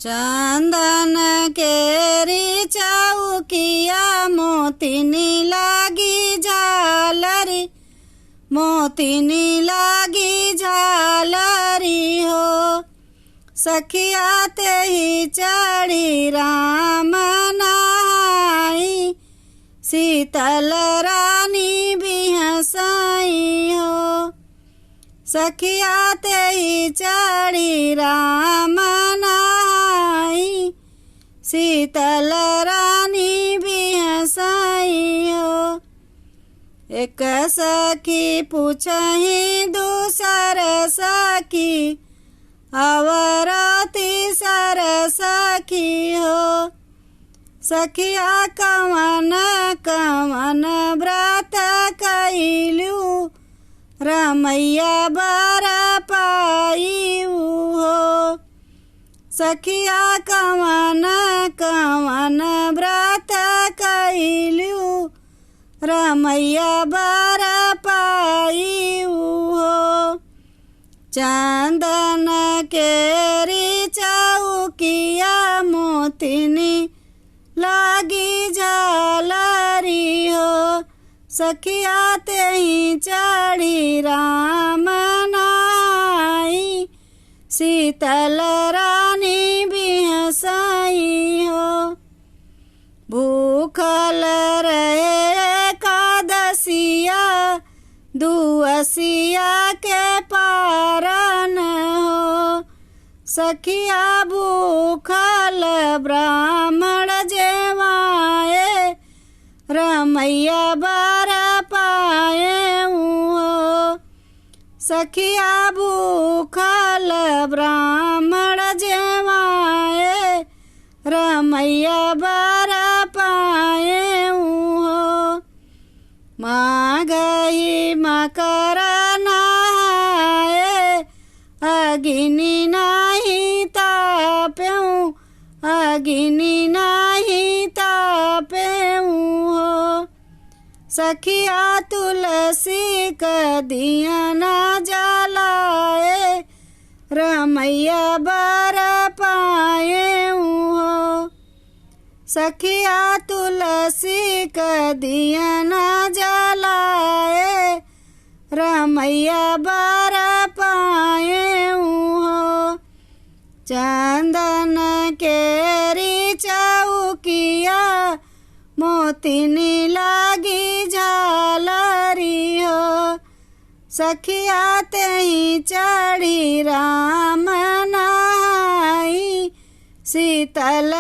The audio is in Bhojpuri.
चंदन केरी चौकिया मोतिनी लागी झालरी, मोतिनी लागी झालरी हो। सखिया ते ही चढ़ी राम नहाई, शीतल रानी बिहसाई हो। सखिया ते ही चढ़ी राम नहाई, शीतल रानी बिहसाई हो। एक सखी पूछही दूसर सखी, और तीसर सखी हो। सखिया कवन कवन व्रत कैलू, रमैया बर पाईऊ हो। सखिया कवन कवन व्रत कैलू, रमैया बर पाईऊ हो। चंदन केरी चौकिया मोतिनी लागी झालरी हो। सखिया ते ही चढ़ी राम नहाई, शीतल रानी बिहसाई हो। भूखल रहे एकादशिया, दुअसिया के पारन हो। सखिया भूखल ब्राह्मण जेवाए, रमैया बर पाए हो। सखिया भूखल ब्राह्मण जेवाए, रमैया बर पाए हो। माघई मकर नहाए, अग्नि नहीं तापेऊ, अग्नि नहीं तापेऊ हो। सखिया तुलसी का दिया न जलाए, रमैया बर पाए हो। सखिया तुलसी का दिया न जलाए, रमैया बर पाए हो। चंदन केरी चौकिया मोतिनी लागी झालरी हो। सखिया ते ही चढ़ी राम नहाई, शीतल